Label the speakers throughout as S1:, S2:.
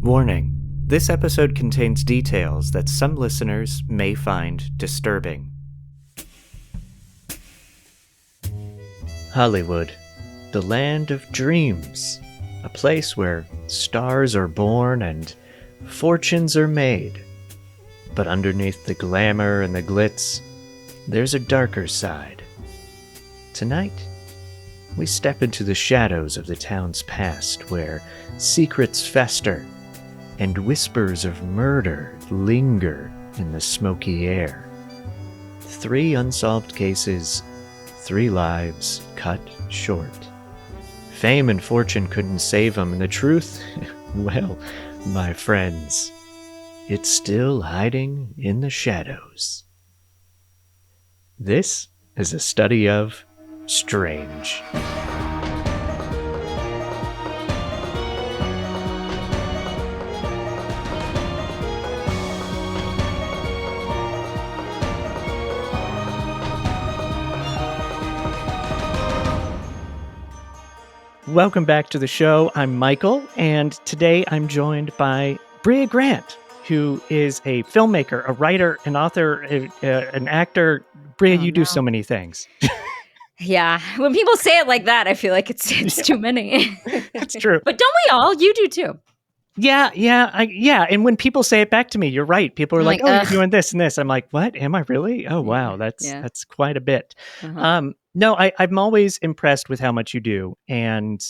S1: Warning. This episode contains details that some listeners may find disturbing. Hollywood, the land of dreams, a place where stars are born and fortunes are made. But underneath the glamour and the glitz, there's a darker side. Tonight, we step into the shadows of the town's past, where secrets fester and whispers of murder linger in the smoky air. 3 unsolved cases, 3 lives cut short. Fame and fortune couldn't save them, and the truth, well, my friends, it's still hiding in the shadows. This is a study of strange. Welcome back to the show. I'm Michael, and today I'm joined by Brea Grant, who is a filmmaker, a writer, an author, an actor. Brea, you do so many things.
S2: Yeah, when people say it like that, I feel like it's too many.
S1: That's true.
S2: But don't we all? You do too.
S1: Yeah. And when people say it back to me, you're right. People are like, "Oh, you're doing this and this." I'm like, "What? Am I really? Oh, wow, that's quite a bit."
S2: Uh-huh.
S1: No, I'm always impressed with how much you do and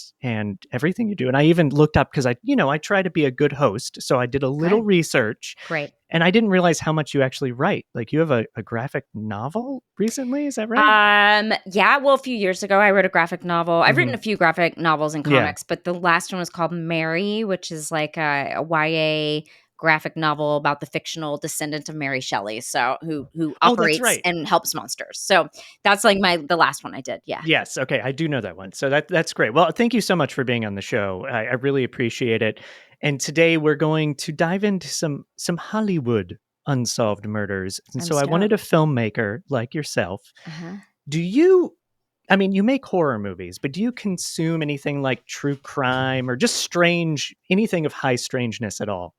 S1: everything you do. And I even looked up because I try to be a good host, so I did a little research.
S2: Great.
S1: And I didn't realize how much you actually write. Like, you have a graphic novel recently, is that right?
S2: Yeah. Well, a few years ago, I wrote a graphic novel. I've written a few graphic novels and comics, but the last one was called Mary, which is like a YA graphic novel about the fictional descendant of Mary Shelley, so who operates and helps monsters. So that's like the last one I did. Yeah.
S1: Yes. Okay. I do know that one. So that's great. Well, thank you so much for being on the show. I really appreciate it. And today we're going to dive into some Hollywood unsolved murders. And so I wanted a filmmaker like yourself. Do you, you make horror movies, but do you consume anything like true crime or just strange, anything of high strangeness at all?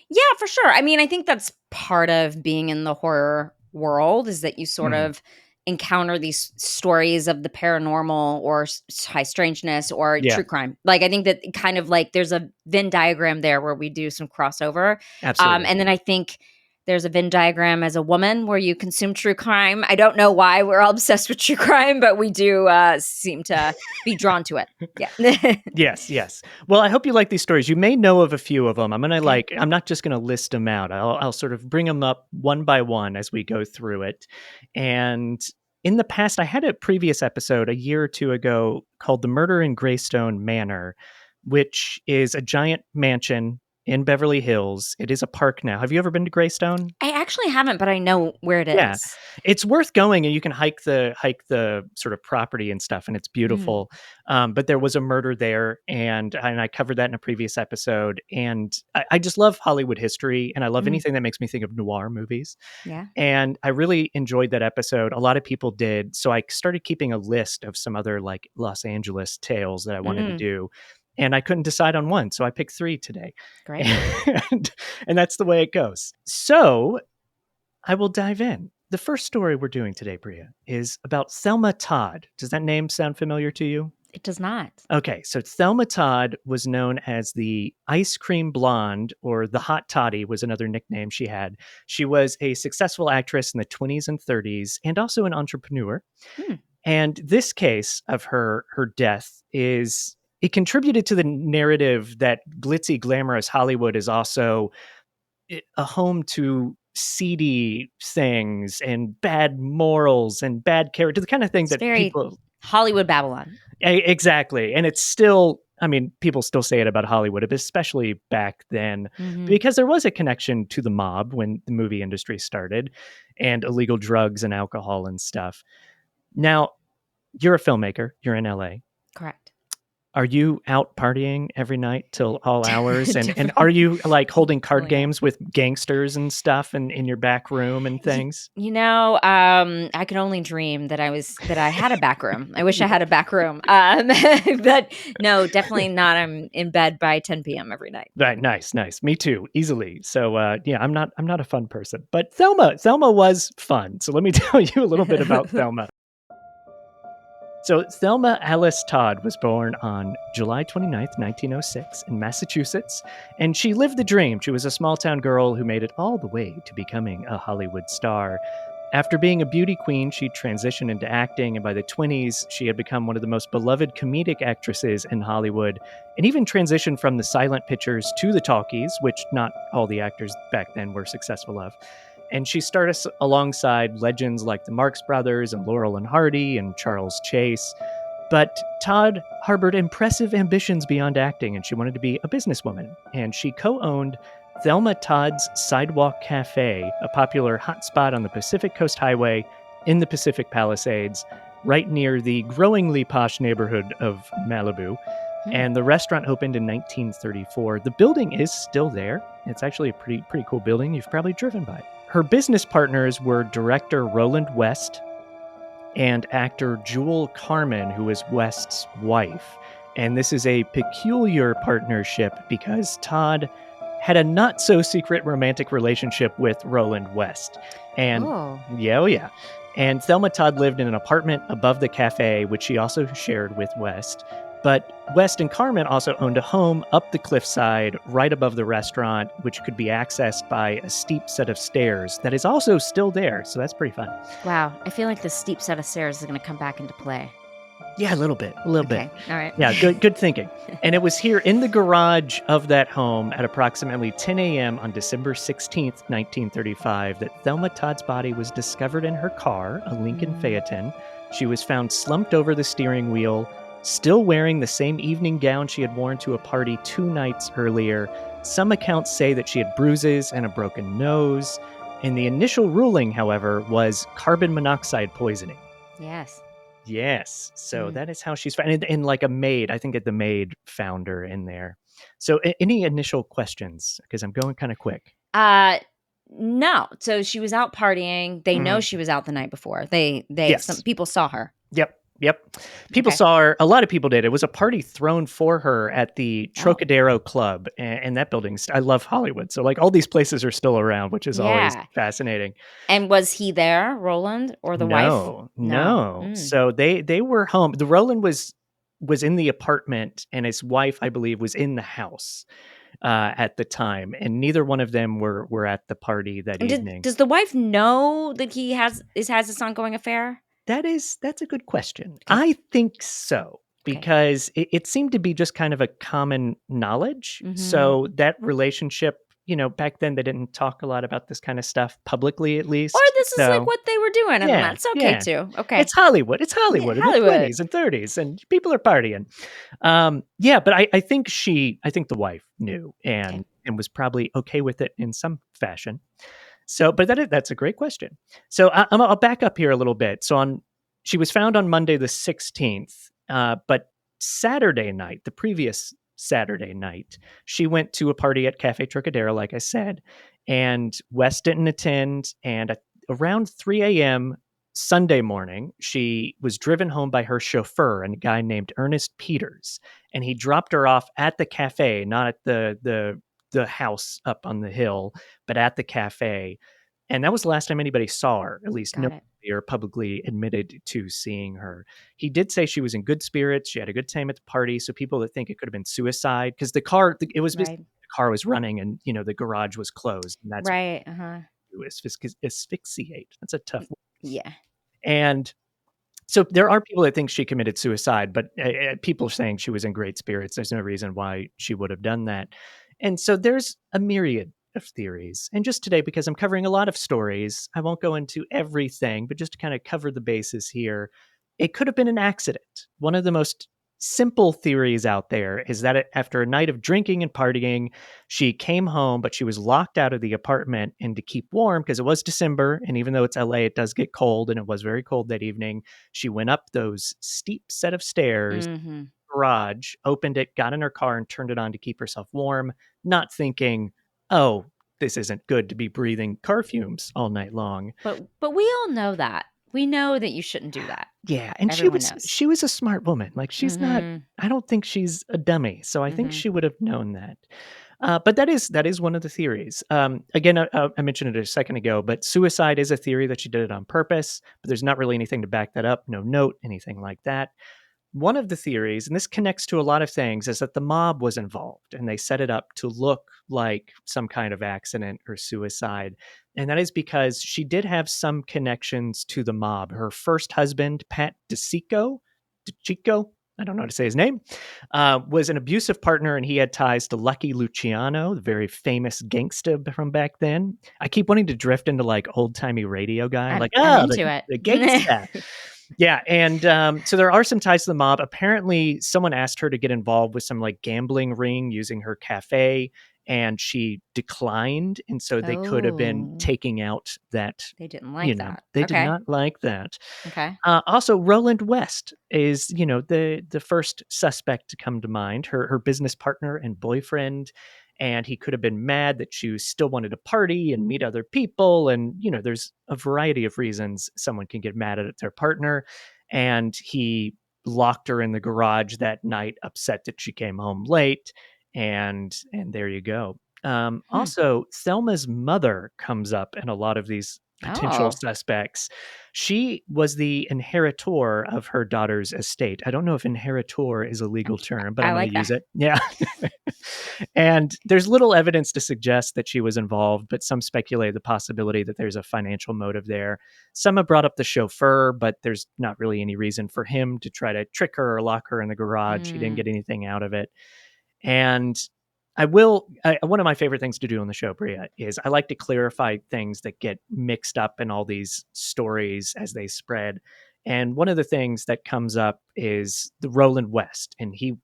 S2: Yeah, for sure. I mean, I think that's part of being in the horror world is that you sort of encounter these stories of the paranormal or high strangeness or true crime. Like, I think that kind of like there's a Venn diagram there where we do some crossover.
S1: Absolutely.
S2: And then I think there's a Venn diagram as a woman where you consume true crime. I don't know why we're all obsessed with true crime, but we do seem to be drawn to it. Yeah.
S1: Yes. Well, I hope you like these stories. You may know of a few of them. I'm not just going to list them out. I'll sort of bring them up one by one as we go through it. And in the past, I had a previous episode a year or two ago called The Murder in Greystone Manor, which is a giant mansion in Beverly Hills. It is a park now. Have you ever been to Greystone?
S2: I actually haven't, but I know where it is.
S1: Yeah, it's worth going, and you can hike the sort of property and stuff, and it's beautiful. But there was a murder there, and I covered that in a previous episode. And I just love Hollywood history, and I love anything that makes me think of noir movies.
S2: Yeah.
S1: And I really enjoyed that episode. A lot of people did, so I started keeping a list of some other like Los Angeles tales that I wanted to do. And I couldn't decide on one, so I picked 3 today.
S2: Great.
S1: And that's the way it goes. So I will dive in. The first story we're doing today, Brea, is about Thelma Todd. Does that name sound familiar to you?
S2: It does not.
S1: Okay, so Thelma Todd was known as the Ice Cream Blonde, or the Hot Toddy was another nickname she had. She was a successful actress in the 20s and 30s and also an entrepreneur. And this case of her death it contributed to the narrative that glitzy, glamorous Hollywood is also a home to seedy things and bad morals and bad character, the kind of thing
S2: It's
S1: that
S2: very
S1: people...
S2: Hollywood Babylon.
S1: Exactly. And it's still, people still say it about Hollywood, especially back then, because there was a connection to the mob when the movie industry started and illegal drugs and alcohol and stuff. Now, you're a filmmaker. You're in LA.
S2: Correct.
S1: Are you out partying every night till all hours? And are
S2: Definitely.
S1: you like holding card
S2: Definitely am.
S1: games with gangsters and stuff in your back room and things?
S2: I could only dream that I had a back room. I wish I had a back room. But no, definitely not. I'm in bed by 10 p.m. every night.
S1: Right, nice, nice. Me too, easily. So yeah, I'm not a fun person. But Thelma was fun. So let me tell you a little bit about Thelma. So Thelma Alice Todd was born on July 29th, 1906 in Massachusetts, and she lived the dream. She was a small-town girl who made it all the way to becoming a Hollywood star. After being a beauty queen, she transitioned into acting, and by the 20s, she had become one of the most beloved comedic actresses in Hollywood, and even transitioned from the silent pictures to the talkies, which not all the actors back then were successful of. And she starred alongside legends like the Marx Brothers and Laurel and Hardy and Charles Chase. But Todd harbored impressive ambitions beyond acting, and she wanted to be a businesswoman. And she co-owned Thelma Todd's Sidewalk Cafe, a popular hotspot on the Pacific Coast Highway in the Pacific Palisades, right near the growingly posh neighborhood of Malibu. And the restaurant opened in 1934. The building is still there. It's actually a pretty cool building. You've probably driven by it. Her business partners were director Roland West and actor Jewel Carmen, who is West's wife. And this is a peculiar partnership because Todd had a not so secret romantic relationship with Roland West. And
S2: Oh.
S1: yeah. And Thelma Todd lived in an apartment above the cafe, which she also shared with West. But West and Carmen also owned a home up the cliffside right above the restaurant, which could be accessed by a steep set of stairs that is also still there. So that's pretty fun.
S2: Wow. I feel like the steep set of stairs is going to come back into play.
S1: Yeah, a little bit.
S2: Okay. All right.
S1: Yeah, good thinking. And it was here in the garage of that home at approximately 10 a.m. on December 16th, 1935, that Thelma Todd's body was discovered in her car, a Lincoln Phaeton. She was found slumped over the steering wheel, still wearing the same evening gown she had worn to a party 2 nights earlier. Some accounts say that she had bruises and a broken nose. And the initial ruling, however, was carbon monoxide poisoning. Yes. So that is how she's found. And like a maid, I think the maid found her in there. So any initial questions? Because I'm going kind of quick.
S2: No. So she was out partying. They know she was out the night before. Some people saw her.
S1: Yep. People saw her. A lot of people did. It was a party thrown for her at the Trocadero Club and that building. I love Hollywood. So like all these places are still around, which is always fascinating.
S2: And was he there, Roland, or the wife?
S1: No. So they were home. The Roland was in the apartment and his wife, I believe, was in the house at the time. And neither one of them were at the party that evening.
S2: Does the wife know that he has this ongoing affair?
S1: That's a good question. Okay. I think so, because it seemed to be just kind of a common knowledge. So that relationship, back then they didn't talk a lot about this kind of stuff publicly, at least.
S2: Or this is like what they were doing, and that's okay too. Okay,
S1: it's Hollywood. It's Hollywood in the 20s and 30s, and people are partying. But I think the wife knew and was probably okay with it in some fashion. So, but that's a great question. So I'll back up here a little bit. So she was found on Monday the 16th, but Saturday night, the previous Saturday night, she went to a party at Cafe Trocadero, like I said, and West didn't attend. And around 3 a.m. Sunday morning, she was driven home by her chauffeur, a guy named Ernest Peters, and he dropped her off at the cafe, not at the house up on the hill, but at the cafe. And that was the last time anybody saw her, at least nobody or publicly admitted to seeing her. He did say she was in good spirits. She had a good time at the party. So people that think it could have been suicide, because the car was running and, the garage was closed. And that's asphyxiate. That's a tough word.
S2: Yeah.
S1: And so there are people that think she committed suicide, but people are saying she was in great spirits. There's no reason why she would have done that. And so there's a myriad of theories. And just today, because I'm covering a lot of stories, I won't go into everything, but just to kind of cover the bases here, it could have been an accident. One of the most simple theories out there is that after a night of drinking and partying, she came home, but she was locked out of the apartment. And to keep warm, because it was December, and even though it's LA, it does get cold, and it was very cold that evening, she went up those steep set of stairs garage, opened it, got in her car, and turned it on to keep herself warm, not thinking, oh, this isn't good to be breathing car fumes all night long.
S2: But we all know that. We know that you shouldn't do that.
S1: Yeah, and
S2: Everyone knows.
S1: she was a smart woman. Like, she's not,
S2: Mhm.
S1: I don't think she's a dummy, so I think
S2: Mhm.
S1: she would have known that. But that is one of the theories. Again, I mentioned it a second ago, but suicide is a theory that she did it on purpose, but there's not really anything to back that up, no note, anything like that. One of the theories, and this connects to a lot of things, is that the mob was involved and they set it up to look like some kind of accident or suicide. And that is because she did have some connections to the mob. Her first husband, Pat DeCicco, I don't know how to say his name, was an abusive partner, and he had ties to Lucky Luciano, the very famous gangster from back then. I keep wanting to drift into like old timey radio guy, like,
S2: I'm
S1: the,
S2: into it.
S1: the gangsta. Yeah, and so there are some ties to the mob. Apparently, someone asked her to get involved with some like gambling ring using her cafe, and she declined. And so they could have been
S2: Oh,
S1: taking out that,
S2: they didn't like that.
S1: they did
S2: Okay.
S1: not like that.
S2: Okay.
S1: Also, Roland West is, the first suspect to come to mind. Her business partner and boyfriend, and he could have been mad that she still wanted to party and meet other people. And there's a variety of reasons someone can get mad at their partner. And he locked her in the garage that night, upset that she came home late. And there you go.
S2: Hmm.
S1: Also, Thelma's mother comes up in a lot of these potential
S2: Oh,
S1: suspects. She was the inheritor of her daughter's estate. I don't know if inheritor is a legal term, but
S2: I
S1: I'm going to
S2: like
S1: use
S2: that.
S1: it. Yeah. And there's little evidence to suggest that she was involved, but some speculate the possibility that there's a financial motive there. Some have brought up the chauffeur, but there's not really any reason for him to try to trick her or lock her in the garage. He didn't
S2: Mm.
S1: get anything out of it. And one of my favorite things to do on the show, Bria, is I like to clarify things that get mixed up in all these stories as they spread. And one of the things that comes up is the Roland West, and he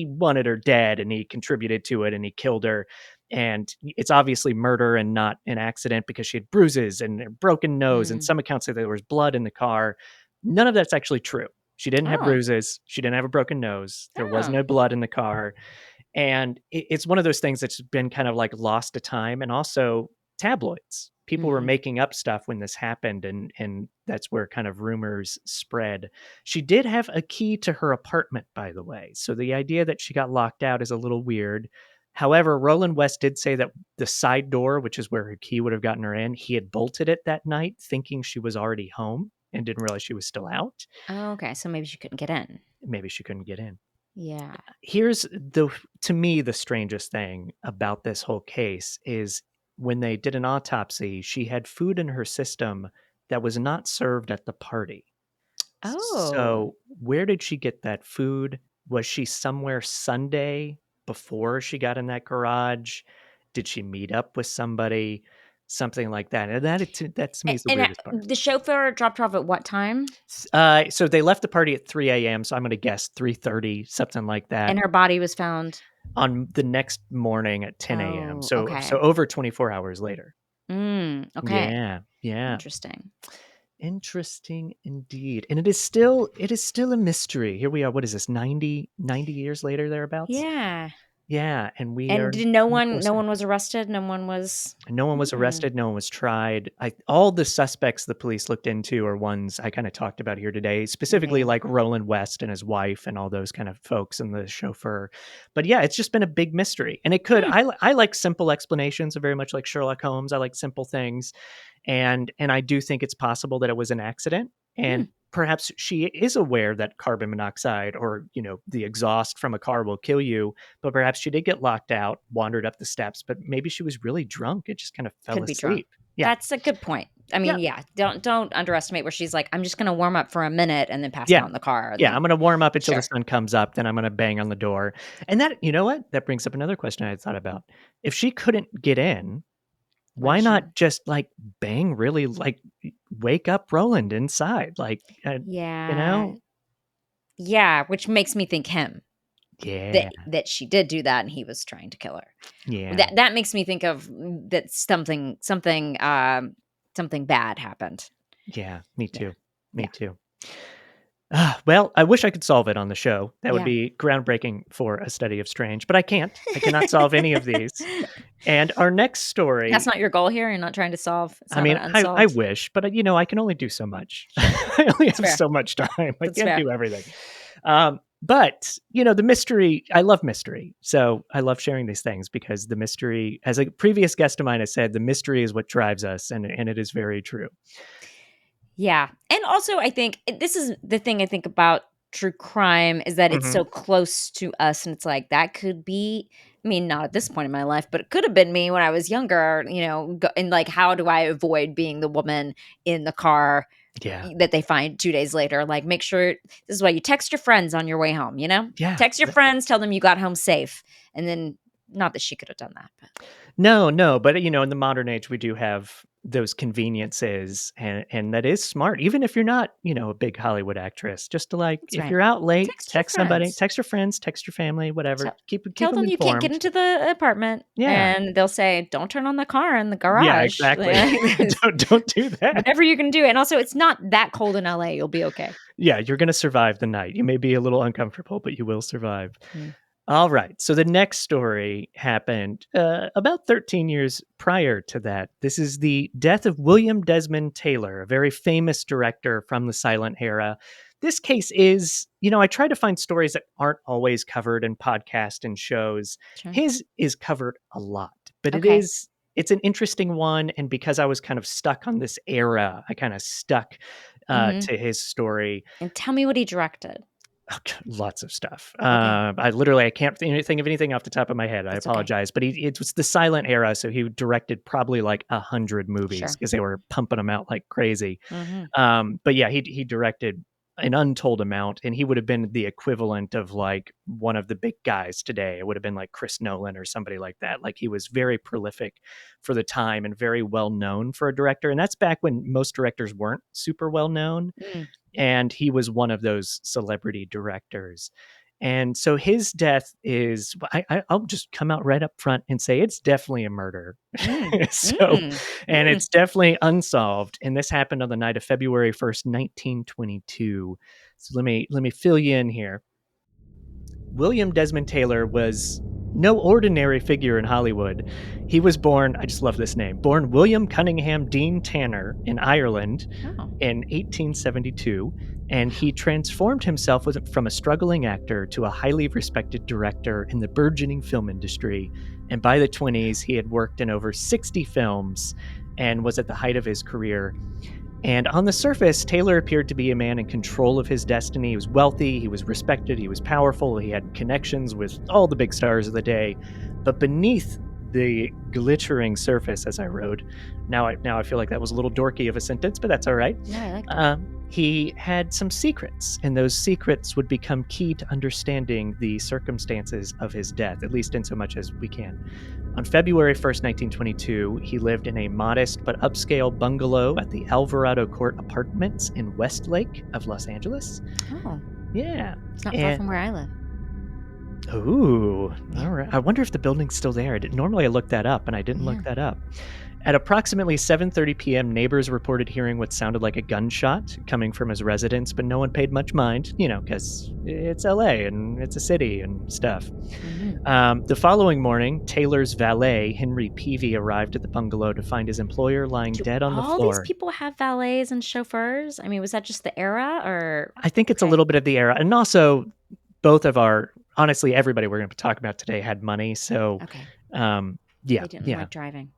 S1: wanted her dead, and he contributed to it, and he killed her. And it's obviously murder and not an accident, because she had bruises and a broken nose, and
S2: Mm.
S1: some accounts say there was blood in the car. None of that's actually true. She didn't have
S2: Oh.
S1: bruises. She didn't have a broken nose. There was
S2: Oh.
S1: no blood in the car. And it's one of those things that's been kind of like lost to time, and also tabloids. People were
S2: Mhm.
S1: making up stuff when this happened, and that's where kind of rumors spread. She did have a key to her apartment, by the way. So the idea that she got locked out is a little weird. However, Roland West did say that the side door, which is where her key would have gotten her in, he had bolted it that night, thinking she was already home and didn't realize she was still out.
S2: Oh, okay, so maybe she couldn't get in.
S1: Maybe she couldn't get in.
S2: Yeah.
S1: Here's the To me, the strangest thing about this whole case is when they did an autopsy, she had food in her system that was not served at the party.
S2: Oh.
S1: So where did she get that food? Was she somewhere Sunday before she got in that garage? Did she meet up with somebody? Something like that. And that to me is the
S2: And,
S1: weirdest part.
S2: the chauffeur dropped her off at what time?
S1: So they left the party at 3 a.m. So I'm going to guess 3:30, something like that,
S2: And her body was found.
S1: on the next morning at 10 a.m.
S2: Oh,
S1: So
S2: okay.
S1: over 24 hours later.
S2: Okay.
S1: Yeah, yeah.
S2: Interesting.
S1: Interesting indeed. And it is still a mystery. Here we are. What is this? 90 years later thereabouts?
S2: Yeah.
S1: Yeah, and we
S2: And
S1: are
S2: did no
S1: getting
S2: one no
S1: closer.
S2: one was arrested? No one was
S1: No one was
S2: Mm.
S1: arrested. No one was tried. All the suspects the police looked into are ones I kind of talked about here today, specifically
S2: Yeah.
S1: like Roland West and his wife and all those kind of folks and the chauffeur. But yeah, it's just been a big mystery. And it could,
S2: Hmm.
S1: I like simple explanations, very much like Sherlock Holmes. I like simple things. And I do think it's possible that it was an accident.
S2: Hmm.
S1: And perhaps she is aware that carbon monoxide or, the exhaust from a car will kill you, but perhaps she did get locked out, wandered up the steps, but maybe she was really drunk and just kind of fell
S2: Could be drunk.
S1: asleep. Yeah.
S2: That's a good point. I
S1: Yeah.
S2: mean, yeah, don't underestimate where she's like, "I'm just gonna warm up for a minute and then pass
S1: Yeah.
S2: out in the car," and
S1: Yeah.
S2: then
S1: I'm going to warm up until the
S2: sure.
S1: sun comes up. Then I'm going to bang on the door. And that, you know what? That brings up another question I had thought about. If she couldn't get in,
S2: What
S1: why
S2: is she
S1: not just like bang really, like wake up Roland inside? Like, you
S2: Yeah.
S1: know?
S2: Yeah, which makes me think him.
S1: Yeah.
S2: That she did do that and he was trying to kill her.
S1: Yeah.
S2: That makes me think of that something bad happened.
S1: Yeah. Me
S2: Yeah.
S1: too. Me
S2: Yeah.
S1: too. Well, I wish I could solve it on the show. That would
S2: Yeah.
S1: be groundbreaking for a study of strange, but I can't. I cannot solve any of these. And our next
S2: That's
S1: story,
S2: not your goal here? You're not trying to solve it's
S1: I
S2: not an
S1: mean, I
S2: unsolved?
S1: wish, but, I can only do so much.
S2: Sure.
S1: I only
S2: That's
S1: have
S2: fair.
S1: so much time. I
S2: That's
S1: can't
S2: fair.
S1: do everything. But, the mystery, I love mystery. So I love sharing these things because the mystery, as a previous guest of mine has said, the mystery is what drives us, and it is very true.
S2: Yeah. And also, I think this is the thing I think about true crime is that it's
S1: Mhm.
S2: so close to us. And it's like, that could be, I mean, not at this point in my life, but it could have been me when I was younger, and like, how do I avoid being the woman in the car
S1: Yeah.
S2: that they find 2 days later? Like, make sure this is why you text your friends on your way home,
S1: Yeah.
S2: Text your friends, tell them you got home safe. And then, not that she could have done that, but
S1: No, but, in the modern age, we do have those conveniences, and that is smart, even if you're not, a big Hollywood actress, just to, like,
S2: that's
S1: if
S2: right.
S1: you're out late,
S2: Text your
S1: text somebody,
S2: friends.
S1: text your friends, text your family, whatever, keep
S2: Tell
S1: them
S2: them you can't get
S1: informed.
S2: into the apartment,
S1: Yeah.
S2: and they'll say, "Don't turn on the car in the
S1: Yeah,
S2: garage."
S1: exactly. Don't do that.
S2: Whatever you can do, and also, it's not that cold in LA, you'll be okay.
S1: Yeah, you're gonna survive the night. You may be a little uncomfortable, but you will survive.
S2: Mm,
S1: All right. So the next story happened about 13 years prior to that. This is the death of William Desmond Taylor, a very famous director from the silent era. This case is, I try to find stories that aren't always covered in podcasts and shows.
S2: sure.
S1: His is covered a lot, but
S2: Okay.
S1: it's an interesting one. And because I was kind of stuck on this era, I kind of stuck
S2: Mhm,
S1: to his story.
S2: and tell me what he directed.
S1: Lots of stuff.
S2: Okay,
S1: I can't think of anything off the top of my head. I
S2: that's okay.
S1: apologize, but it was the silent era, so he directed probably like 100 movies
S2: Sure.
S1: because they were pumping them out like crazy.
S2: Mhm.
S1: But yeah, he directed an untold amount, and he would have been the equivalent of like one of the big guys today. It would have been like Chris Nolan or somebody like that. Like he was very prolific for the time and very well known for a director. And that's back when most directors weren't super well known,
S2: Mm,
S1: and he was one of those celebrity directors. And so his death is, I'll just come out right up front and say it's definitely a murder.
S2: mm,
S1: So,
S2: mm,
S1: and
S2: mm.
S1: it's definitely unsolved. And this happened on the night of February 1st, 1922. So let me fill you in here. William Desmond Taylor was no ordinary figure in Hollywood. He was born, I just love this name, born William Cunningham Dean Tanner in Ireland
S2: Oh,
S1: in 1872, and he transformed himself from a struggling actor to a highly respected director in the burgeoning film industry. And by the 20s, he had worked in over 60 films and was at the height of his career. And on the surface, Taylor appeared to be a man in control of his destiny. He was wealthy, he was respected, he was powerful, he had connections with all the big stars of the day. But beneath the glittering surface, as I wrote, now I feel like that was a little dorky of a sentence, but that's all right.
S2: yeah, I liked it.
S1: He had some secrets, and those secrets would become key to understanding the circumstances of his death, at least in so much as we can. On February 1st, 1922, he lived in a modest but upscale bungalow at the Alvarado Court Apartments in Westlake of Los Angeles.
S2: Oh,
S1: Yeah.
S2: it's not far
S1: And,
S2: from where I live.
S1: ooh,
S2: Yeah.
S1: all right. I wonder if the building's still there. Normally I look that up, and I didn't
S2: Yeah.
S1: look that up. At approximately 7:30 p.m., neighbors reported hearing what sounded like a gunshot coming from his residence, but no one paid much mind, because it's LA and it's a city and stuff.
S2: Mhm.
S1: The following morning, Taylor's valet, Henry Peavy, arrived at the bungalow to find his employer lying
S2: Do
S1: dead on the
S2: all these
S1: floor.
S2: people have valets and chauffeurs? I mean, was that just the era or
S1: I think it's a
S2: okay,
S1: little bit of the era. And also, honestly, everybody we're going to talk about today had money. So,
S2: okay.
S1: yeah,
S2: They didn't
S1: yeah.
S2: like driving.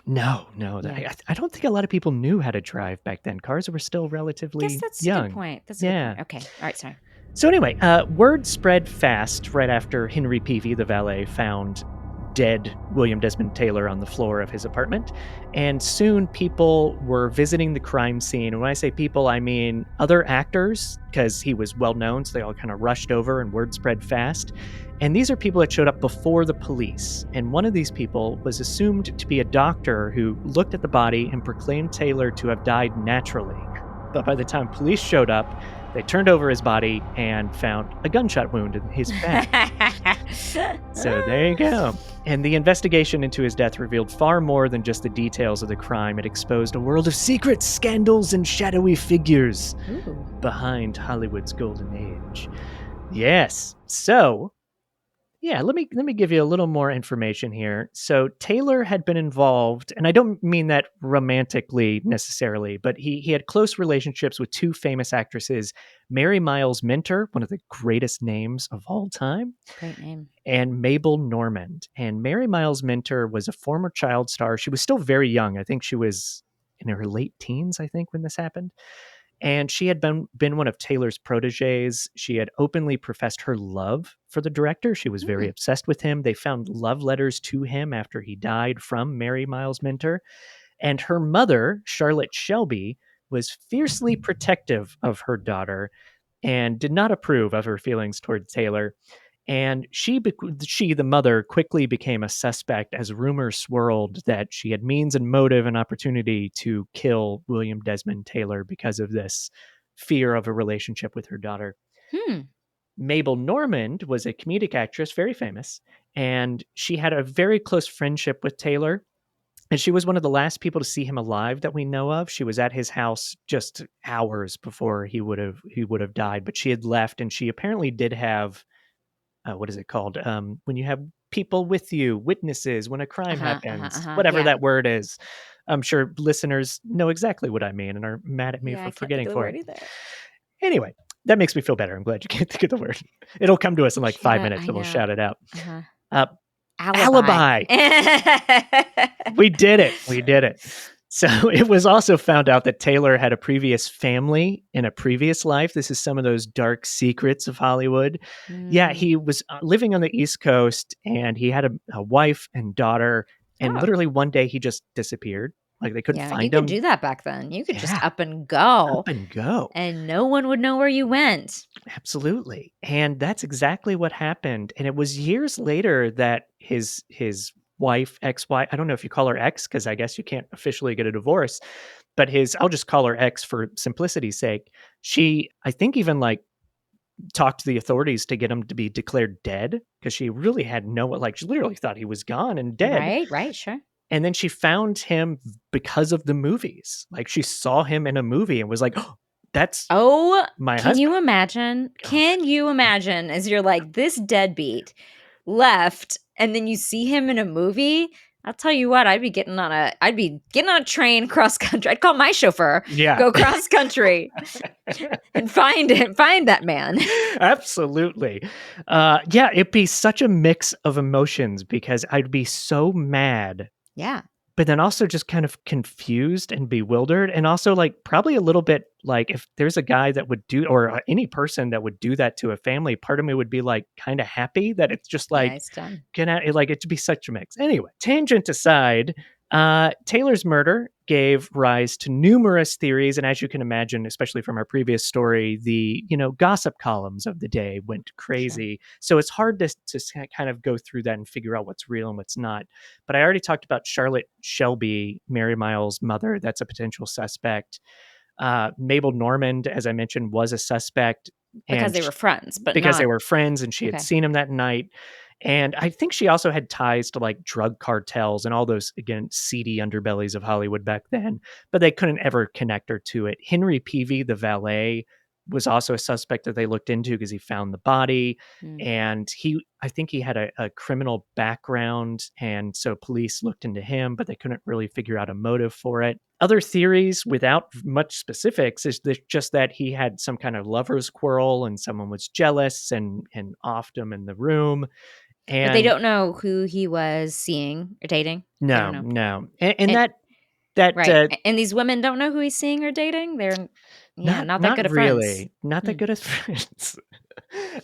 S1: No.
S2: Yeah.
S1: I don't think a lot of people knew how to drive back then. Cars were still
S2: Guess
S1: relatively
S2: that's a good
S1: young.
S2: point. That's a good
S1: Yeah.
S2: point. Okay. All right, sorry.
S1: So anyway, word spread fast right after Henry Peavy, the valet, found dead William Desmond Taylor on the floor of his apartment. And soon people were visiting the crime scene. And when I say people, I mean other actors, because he was well known. So they all kind of rushed over and word spread fast. And these are people that showed up before the police. And one of these people was assumed to be a doctor who looked at the body and proclaimed Taylor to have died naturally. But by the time police showed up, They turned over his body and found a gunshot wound in his back. So there you go. And the investigation into his death revealed far more than just the details of the crime. It exposed a world of secrets, scandals, and shadowy figures behind Hollywood's golden age. Yes. So, yeah, let me give you a little more information here. So Taylor had been involved, and I don't mean that romantically necessarily, but he had close relationships with two famous actresses, Mary Miles Minter, one of the greatest names of all time.
S2: Great name.
S1: And Mabel Normand. And Mary Miles Minter was a former child star. She was still very young. I think she was in her late teens, I think, when this happened. And she had been one of Taylor's proteges. She had openly professed her love for the director. She was very obsessed with him. They found love letters to him after he died from Mary Miles Minter. And her mother, Charlotte Shelby, was fiercely protective of her daughter and did not approve of her feelings toward Taylor. And she, the mother, quickly became a suspect as rumors swirled that she had means and motive and opportunity to kill William Desmond Taylor because of this fear of a relationship with her daughter. Mabel Normand was a comedic actress, very famous, and she had a very close friendship with Taylor. And she was one of the last people to see him alive that we know of. She was at his house just hours before he would have died, but she had left, and she apparently did have what is it called? When you have people with you, witnesses, when a crime happens, whatever that word is. I'm sure listeners know exactly what I mean and are mad at me for forgetting for it. Anyway, that makes me feel better. I'm glad you can't think of the word. It'll come to us in like 5 minutes and we'll shout it out. Alibi. We did it. So it was also found out that Taylor had a previous family in a previous life. This is some of those dark secrets of Hollywood. Yeah, he was living on the East Coast and he had a wife and daughter. And literally one day he just disappeared. Like they couldn't find him.
S2: You could do that back then. You could just up and go. And no one would know where you went.
S1: Absolutely. And that's exactly what happened. And it was years later that his wife, ex-wife, I don't know if you call her ex, because I guess you can't officially get a divorce, but I'll just call her ex for simplicity's sake. She, I think, even like talked to the authorities to get him to be declared dead because she really had she literally thought he was gone and dead.
S2: Right, sure.
S1: And then she found him because of the movies. Like she saw him in a movie and was like, oh, that's my husband.
S2: Can you imagine as you're like this deadbeat left and then you see him in a movie? I'll tell you what, I'd be getting on a train cross country. I'd call my chauffeur.
S1: Yeah.
S2: Go cross country and find that man.
S1: Absolutely. Yeah, it'd be such a mix of emotions because I'd be so mad.
S2: Yeah.
S1: But then also just kind of confused and bewildered. And also like probably a little bit like if there's a guy that would do, or any person that would do that to a family, part of me would be like kind of happy that it's just like,
S2: it's done.
S1: It'd be such a mix. Anyway, tangent aside, Taylor's murder gave rise to numerous theories. And as you can imagine, especially from our previous story, the, gossip columns of the day went crazy. Sure. So it's hard to kind of go through that and figure out what's real and what's not. But I already talked about Charlotte Shelby, Mary Miles' mother. That's a potential suspect. Mabel Normand, as I mentioned, was a suspect.
S2: Because they were friends.
S1: They were friends and she had seen him that night. And I think she also had ties to like drug cartels and all those, again, seedy underbellies of Hollywood back then, but they couldn't ever connect her to it. Henry Peavy, the valet, was also a suspect that they looked into because he found the body. And I think he had a criminal background. And so police looked into him, but they couldn't really figure out a motive for it. Other theories without much specifics is just that he had some kind of lover's quarrel and someone was jealous and offed him in the room.
S2: But they don't know who he was seeing or dating.
S1: No. And that
S2: right. And these women don't know who he's seeing or dating. They're not that good of friends.
S1: Not that good of friends.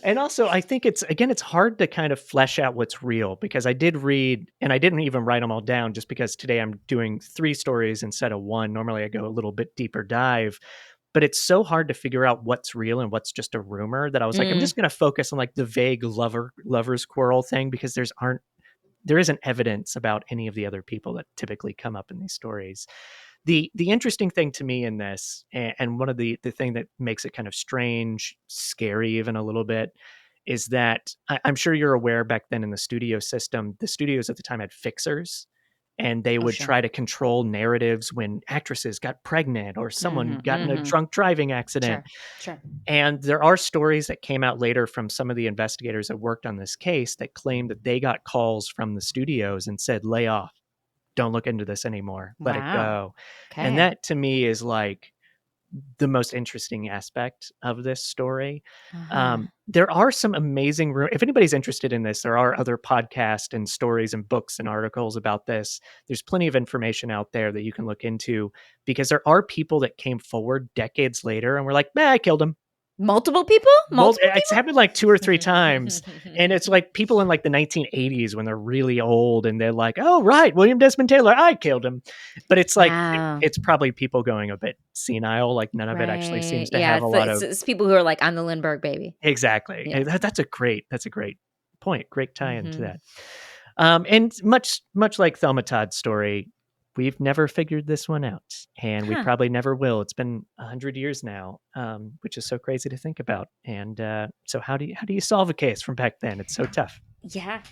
S1: And also, I think it's hard to kind of flesh out what's real because I did read, and I didn't even write them all down just because today I'm doing 3 stories instead of 1. Normally I go a little bit deeper dive. But it's so hard to figure out what's real and what's just a rumor that I was like, I'm just going to focus on like the vague lover's quarrel thing because there isn't evidence about any of the other people that typically come up in these stories. The interesting thing to me in this, and one of the thing that makes it kind of strange, scary, even a little bit, is that I'm sure you're aware back then in the studio system, the studios at the time had fixers, and they
S2: Oh,
S1: would
S2: sure.
S1: try to control narratives when actresses got pregnant or someone
S2: Mhm,
S1: got in a
S2: mhm.
S1: drunk driving accident.
S2: Sure, sure.
S1: And there are stories that came out later from some of the investigators that worked on this case that claimed that they got calls from the studios and said, lay off, don't look into this anymore, let it
S2: Wow.
S1: go. And
S2: Okay.
S1: that to me is like the most interesting aspect of this story.
S2: Uh-huh.
S1: There are some amazing, if anybody's interested in this, there are other podcasts and stories and books and articles about this. There's plenty of information out there that you can look into because there are people that came forward decades later and were like, I killed him.
S2: Multiple people?
S1: Well,
S2: Multiple
S1: it's happened like 2 or 3 times, and it's
S2: people?
S1: like people in like the 1980s when they're really old and they're like, "Oh, right, William Desmond Taylor, I killed him." But it's like
S2: Wow.
S1: it's probably people going a bit senile, like none of it actually
S2: Right.
S1: seems to
S2: Yeah,
S1: have a
S2: it's,
S1: lot
S2: it's
S1: of.
S2: it's people who are like, I'm the Lindbergh baby.
S1: Exactly.
S2: Yeah.
S1: That's a great point. Great tie into
S2: Mhm.
S1: that. And much like Thelma Todd's story, we've never figured this one out, and we
S2: Huh.
S1: probably never will. It's been 100 years now, which is so crazy to think about. And so, how do you solve a case from back then? It's so tough.
S2: Yeah.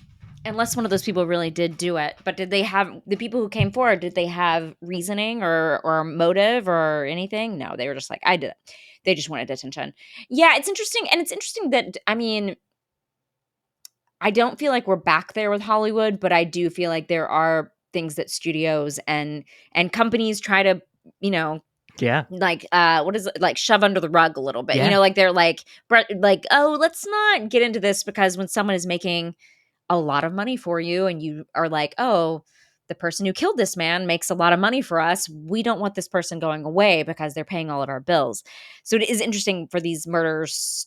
S2: Unless one of those people really did do it. But did they have the people who came forward, did they have reasoning or motive or anything? No, they were just like, I did it. They just wanted attention. Yeah, it's interesting. And it's interesting that, I mean, I don't feel like we're back there with Hollywood, but I do feel like there are things that studios and companies try to, you know,
S1: Yeah,
S2: like what is it, like shove under the rug a little bit. You
S1: yeah,
S2: know, like they're like, oh, let's not get into this because when someone is making a lot of money for you and you are like, oh, the person who killed this man makes a lot of money for us. We don't want this person going away because they're paying all of our bills. So it is interesting for these murders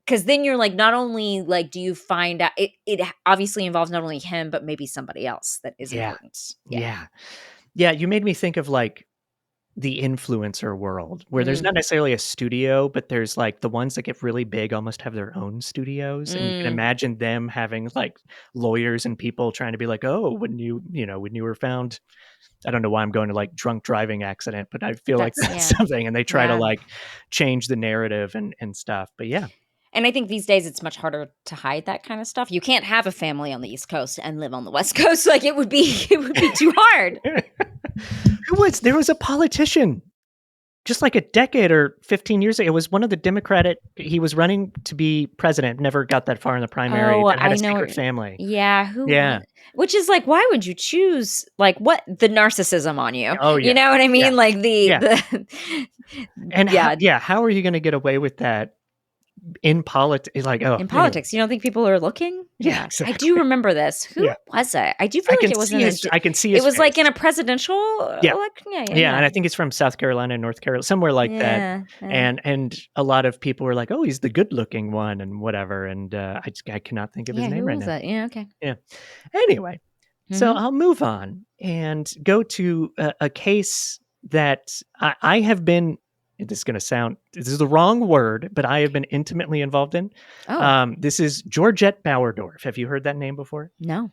S2: because then you're like, not only like do you find out it obviously involves not only him, but maybe somebody else that is
S1: yeah,
S2: important. Yeah.
S1: yeah, yeah. You made me think of like the influencer world where there's
S2: Mm,
S1: not necessarily a studio, but there's like the ones that get really big almost have their own studios. And you can
S2: mm,
S1: imagine them having like lawyers and people trying to be like, oh, when you were found, I don't know why I'm going to like drunk driving accident, but I feel like
S2: that's
S1: that's
S2: yeah.
S1: something. And they try to
S2: Yeah.
S1: like change the narrative and stuff. But yeah.
S2: And I think these days it's much harder to hide that kind of stuff. You can't have a family on the East Coast and live on the West Coast. Like it would be too hard.
S1: There was a politician just like a decade or 15 years ago. It was one of the Democratic, he was running to be president, never got that far in the primary,
S2: Oh,
S1: that had a
S2: I know
S1: secret family.
S2: yeah, who
S1: Yeah.
S2: was which is like, why would you choose like what the narcissism on you?
S1: Oh,
S2: You
S1: yeah.
S2: know what I
S1: Yeah.
S2: mean? Like
S1: Yeah.
S2: the
S1: And
S2: yeah,
S1: how are you gonna get away with that in politics? Like, oh,
S2: in
S1: anyway.
S2: politics, you don't think people are looking?
S1: Yeah,
S2: Yeah, I do
S1: exactly.
S2: remember this. Who
S1: Yeah.
S2: was it? I do feel like it wasn't as
S1: I can see
S2: it
S1: his
S2: was like in
S1: face.
S2: a presidential
S1: Yeah.
S2: election. Yeah, yeah,
S1: Yeah, and
S2: yeah.
S1: I think it's from South Carolina, North Carolina, somewhere like that.
S2: Yeah, yeah.
S1: And a lot of people were like, "Oh, he's the good-looking one," and whatever, and, I cannot think of his
S2: Yeah,
S1: name
S2: who
S1: right
S2: was
S1: now.
S2: that? Yeah, okay.
S1: Yeah. Anyway, so
S2: Mhm.
S1: I'll move on and go to a case that I have been. This is the wrong word, but I have been intimately involved in.
S2: Oh,
S1: This is Georgette Bauerdorf. Have you heard that name before?
S2: no.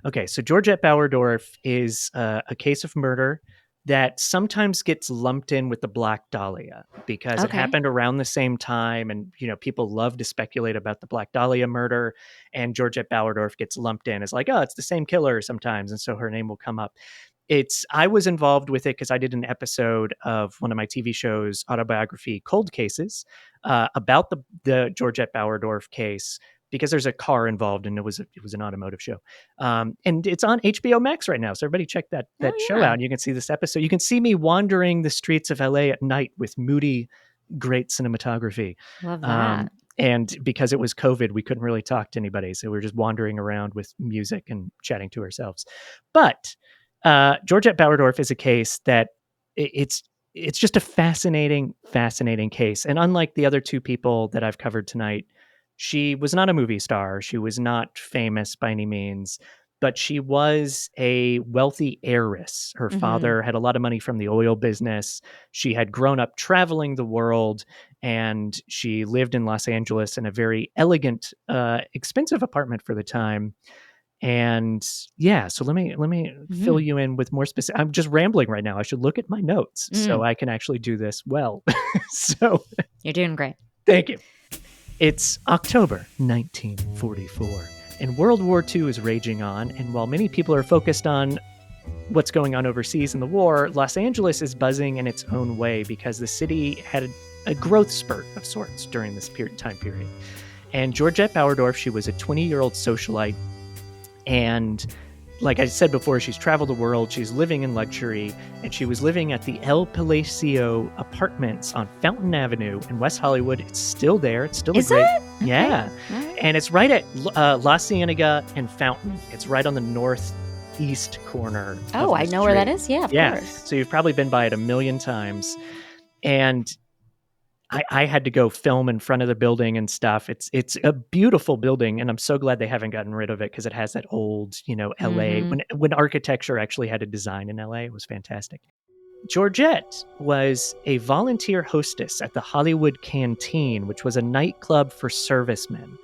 S1: Okay, so Georgette Bauerdorf is a case of murder that sometimes gets lumped in with the Black Dahlia because it
S2: Okay.
S1: happened around the same time, and people love to speculate about the Black Dahlia murder, and Georgette Bauerdorf gets lumped in as like, oh, it's the same killer sometimes, and so her name will come up. I was involved with it because I did an episode of one of my TV shows, autobiography, Cold Cases, about the Georgette Bauerdorf case because there's a car involved and it was an automotive show. And it's on HBO Max right now. So everybody check that
S2: Oh,
S1: show
S2: yeah.
S1: out. And you can see this episode. You can see me wandering the streets of LA at night with moody, great cinematography.
S2: Love
S1: Um,
S2: that.
S1: and because it was COVID, we couldn't really talk to anybody. So we were just wandering around with music and chatting to ourselves. But Georgette Bauerdorf is a case that it's just a fascinating case. And unlike the other two people that I've covered tonight, she was not a movie star. She was not famous by any means, but she was a wealthy heiress. Her
S2: Mhm.
S1: father had a lot of money from the oil business. She had grown up traveling the world, and she lived in Los Angeles in a very elegant, expensive apartment for the time. And yeah, so let me fill you in with more specific. I'm just rambling right now. I should look at my notes so I can actually do this well. So
S2: You're doing great.
S1: thank you. It's October 1944, and World War II is raging on. And while many people are focused on what's going on overseas in the war, Los Angeles is buzzing in its own way because the city had a growth spurt of sorts during this time period. And Georgette Bauerdorf, she was a 20-year-old socialite. And like I said before, she's traveled the world. She's living in luxury. And she was living at the El Palacio Apartments on Fountain Avenue in West Hollywood. It's still there. It's still
S2: Is
S1: a great...
S2: it? Okay.
S1: Yeah.
S2: Right.
S1: And it's right at La Cienega and Fountain. It's right on the northeast corner.
S2: Oh, I know where that is. Yeah, of course.
S1: So you've probably been by it a million times. And I had to go film in front of the building and stuff. It's a beautiful building, and I'm so glad they haven't gotten rid of it because it has that old, LA, when architecture actually had a design in LA. It was fantastic. Georgette was a volunteer hostess at the Hollywood Canteen, which was a nightclub for servicemen.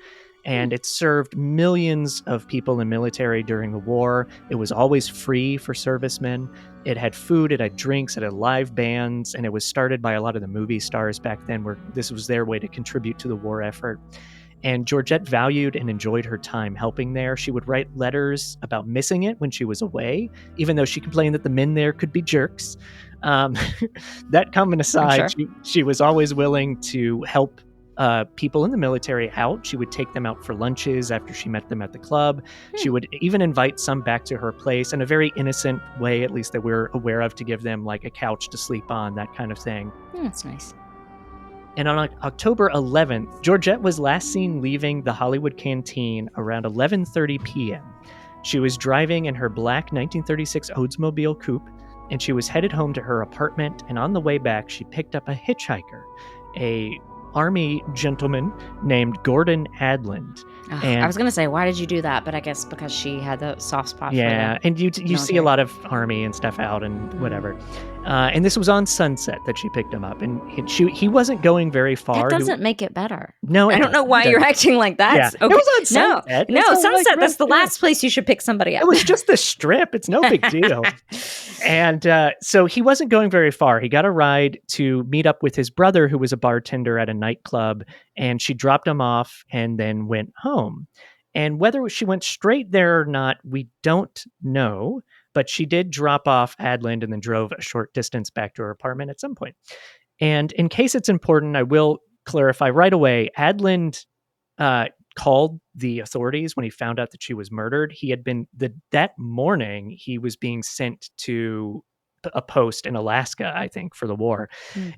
S1: And it served millions of people in the military during the war. It was always free for servicemen. It had food, it had drinks, it had live bands, and it was started by a lot of the movie stars back then, where this was their way to contribute to the war effort. And Georgette valued and enjoyed her time helping there. She would write letters about missing it when she was away, even though she complained that the men there could be jerks. That comment aside, she was always willing to help people in the military out. She would take them out for lunches after she met them at the club. She would even invite some back to her place in a very innocent way, at least that we're aware of, to give them like a couch to sleep on, that kind of thing.
S2: That's nice.
S1: And on October 11th, Georgette was last seen leaving the Hollywood Canteen around 11:30 p.m. She was driving in her black 1936 Oldsmobile coupe, and she was headed home to her apartment. And on the way back, she picked up a hitchhiker, a Army gentleman named Gordon Adland.
S2: I was going to say, why did you do that? But I guess because she had the soft spot for that.
S1: And you see a lot of Army and stuff out and whatever. And this was on Sunset that she picked him up. And he wasn't going very far.
S2: That doesn't make it better.
S1: No,
S2: I don't know why you're acting like that.
S1: Yeah.
S2: Okay.
S1: It was on Sunset.
S2: No, Sunset, that's the last place you should pick somebody up.
S1: It was just the Strip. It's no big deal. And so he wasn't going very far. He got a ride to meet up with his brother, who was a bartender at a nightclub, and she dropped him off and then went home. And whether she went straight there or not, we don't know, but she did drop off Adland and then drove a short distance back to her apartment at some point. And in case it's important, I will clarify right away, Adland called the authorities when he found out that she was murdered. He had been, that morning, he was being sent to a post in Alaska, I think, for the war.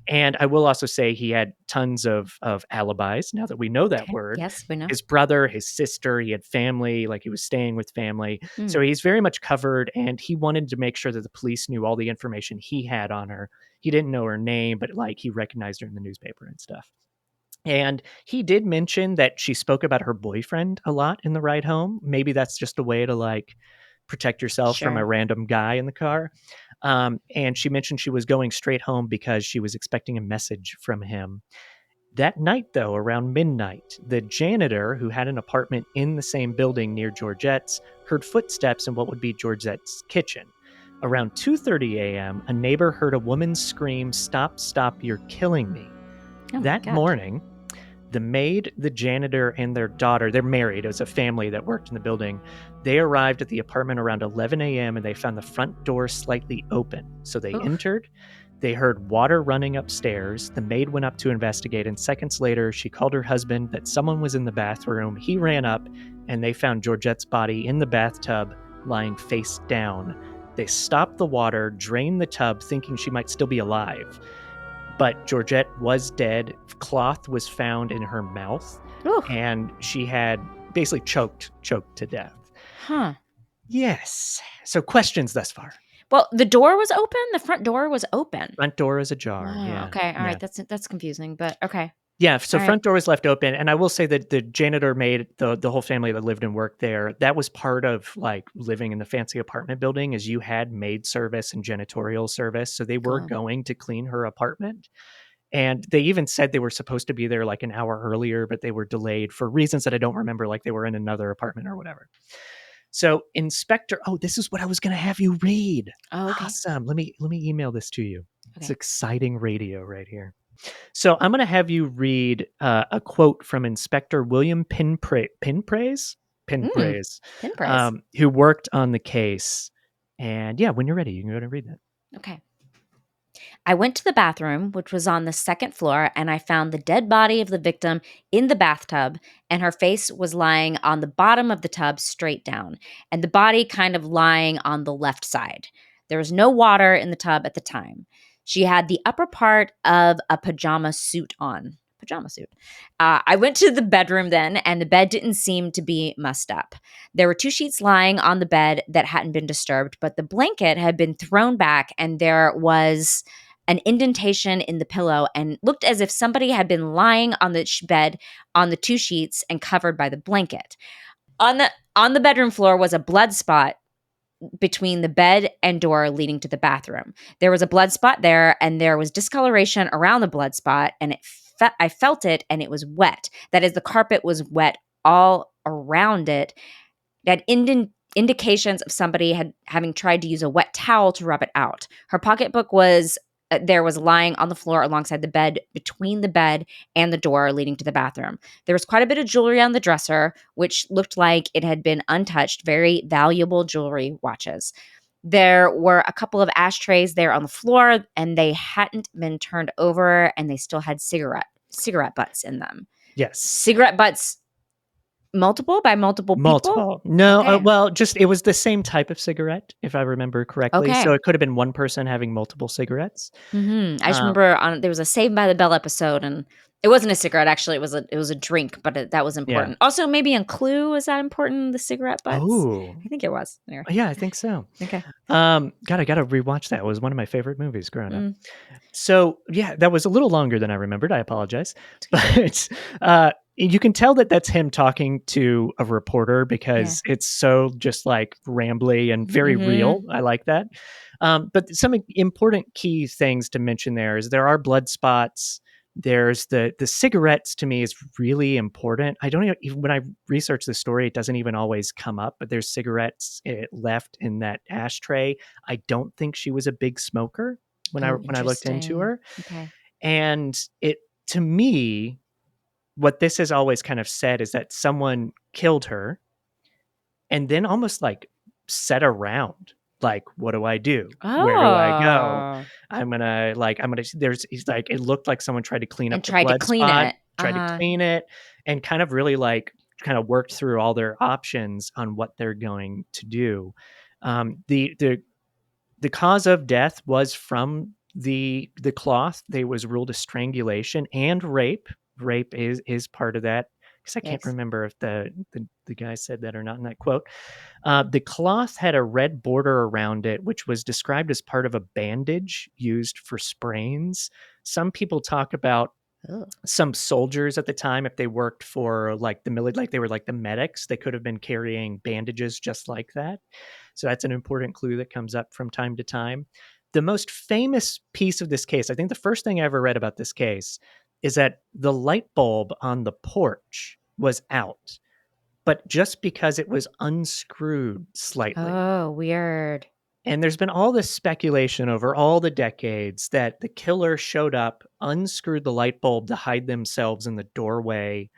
S1: And I will also say he had tons of alibis, now that we know that word.
S2: Yes, we know.
S1: His brother, his sister, he had family, like he was staying with family. So he's very much covered, and he wanted to make sure that the police knew all the information he had on her. He didn't know her name, but like he recognized her in the newspaper and stuff. And he did mention that she spoke about her boyfriend a lot in the ride home. Maybe that's just a way to like protect yourself from a random guy in the car. And she mentioned she was going straight home because she was expecting a message from him. That night, though, around midnight, the janitor, who had an apartment in the same building near Georgette's, heard footsteps in what would be Georgette's kitchen. Around 2:30 a.m., a neighbor heard a woman scream, "Stop, stop, you're killing me." That morning, the maid, the janitor, and their daughter, they're married, it was a family that worked in the building, they arrived at the apartment around 11 a.m. and they found the front door slightly open. So they entered, they heard water running upstairs, the maid went up to investigate, and seconds later, she called her husband that someone was in the bathroom. He ran up, and they found Georgette's body in the bathtub, lying face down. They stopped the water, drained the tub, thinking she might still be alive. But Georgette was dead. Cloth was found in her mouth, and she had basically choked to death.
S2: Huh.
S1: Yes. So questions thus far.
S2: Well, the door was open? The front door was open.
S1: Front door is ajar.
S2: Oh,
S1: yeah.
S2: Okay. All right. That's confusing, but okay.
S1: Yeah, so front door was left open, and I will say that the janitor maid, the whole family that lived and worked there, that was part of like living in the fancy apartment building, is you had maid service and janitorial service, so they were going to clean her apartment. And they even said they were supposed to be there like an hour earlier, but they were delayed for reasons that I don't remember, like they were in another apartment or whatever. So Inspector, this is what I was going to have you read.
S2: Oh, okay.
S1: Awesome. Let me email this to you. It's
S2: Okay.
S1: exciting radio right here. So I'm going to have you read a quote from Inspector William Pinpraise,
S2: Pin praise.
S1: who worked on the case. And yeah, when you're ready, you can go ahead and read that.
S2: Okay. I went to the bathroom, which was on the second floor, and I found the dead body of the victim in the bathtub, and her face was lying on the bottom of the tub straight down, and the body kind of lying on the left side. There was no water in the tub at the time. She had the upper part of a pajama suit on. Pajama suit. I went to the bedroom then, and the bed didn't seem to be mussed up. There were two sheets lying on the bed that hadn't been disturbed, but the blanket had been thrown back, and there was an indentation in the pillow and looked as if somebody had been lying on the bed on the two sheets and covered by the blanket. On the bedroom floor was a blood spot between the bed and door leading to the bathroom. There was a blood spot there, and there was discoloration around the blood spot, and I felt it, and it was wet. That is, the carpet was wet all around it. It had indications of somebody having tried to use a wet towel to rub it out. Her pocketbook was lying on the floor alongside the bed, between the bed and the door leading to the bathroom. There was quite a bit of jewelry on the dresser, which looked like it had been untouched, very valuable jewelry, watches. There were a couple of ashtrays there on the floor, and they hadn't been turned over, and they still had cigarette butts in them.
S1: Yes.
S2: Cigarette butts. Multiple people?
S1: Multiple. No,
S2: Okay.
S1: well, just it was the same type of cigarette, if I remember correctly.
S2: Okay.
S1: So it could have been one person having multiple cigarettes.
S2: I just remember there was a Saved by the Bell episode, and it wasn't a cigarette. Actually, it was a drink, but that was important.
S1: Yeah.
S2: Also, maybe in Clue, is that important? The cigarette butts.
S1: Oh,
S2: I think it was. Anyway.
S1: yeah, I think so.
S2: Okay.
S1: God, I got to rewatch that. It was one of my favorite movies growing up.
S2: Mm.
S1: So yeah, that was a little longer than I remembered. I apologize, but you can tell that that's him talking to a reporter because it's so just like rambly and very real. I like that. But some important key things to mention there are blood spots. There's the cigarettes. To me is really important. I don't even when I research the story, it doesn't even always come up, but there's cigarettes left in that ashtray. I don't think she was a big smoker when I looked into her.
S2: Okay.
S1: And it, to me, what this has always kind of said is that someone killed her and then almost like set around. Like, what do I do?
S2: Oh.
S1: Where do I go? He's like, it looked like someone tried to clean up the blood spot, tried to clean it, and kind of really like kind of worked through all their options on what they're going to do. The cause of death was from the cloth. There was ruled a strangulation and rape. Rape is part of that, because I can't remember if the guy said that or not in that quote. The cloth had a red border around it, which was described as part of a bandage used for sprains. Some people talk about some soldiers at the time, if they worked for like the military, like they were like the medics, they could have been carrying bandages just like that. So that's an important clue that comes up from time to time. The most famous piece of this case, I think the first thing I ever read about this case, is that the light bulb on the porch was out, but just because it was unscrewed slightly.
S2: Oh, weird.
S1: And there's been all this speculation over all the decades that the killer showed up, unscrewed the light bulb to hide themselves in the doorway.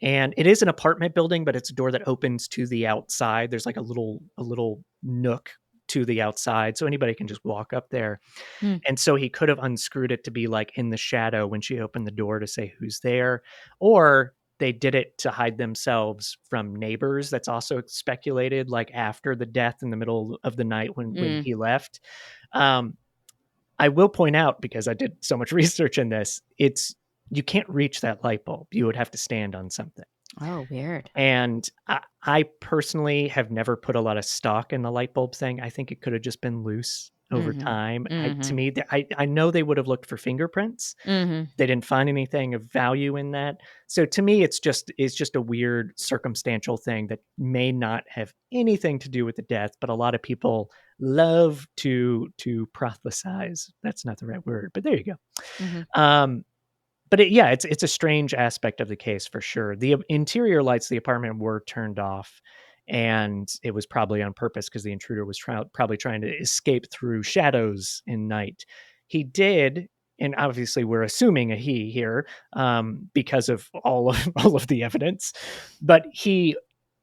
S1: And it is an apartment building, but it's a door that opens to the outside. There's like a little nook to the outside, so anybody can just walk up there. And so he could have unscrewed it to be like in the shadow when she opened the door to say who's there, or they did it to hide themselves from neighbors. That's also speculated, like after the death in the middle of the night when he left. I will point out, because I did so much research in this, you can't reach that light bulb. You would have to stand on something.
S2: Oh, weird.
S1: And I personally have never put a lot of stock in the light bulb thing. I think it could have just been loose over time. To me, I know they would have looked for fingerprints. They didn't find anything of value in that. So to me, it's just a weird circumstantial thing that may not have anything to do with the death, but a lot of people love to prophesize. That's not the right word, but there you go. But it's a strange aspect of the case for sure. The interior lights of the apartment were turned off, and it was probably on purpose because the intruder was probably trying to escape through shadows in night. He did, and obviously we're assuming a he here, because of all of all of the evidence, but he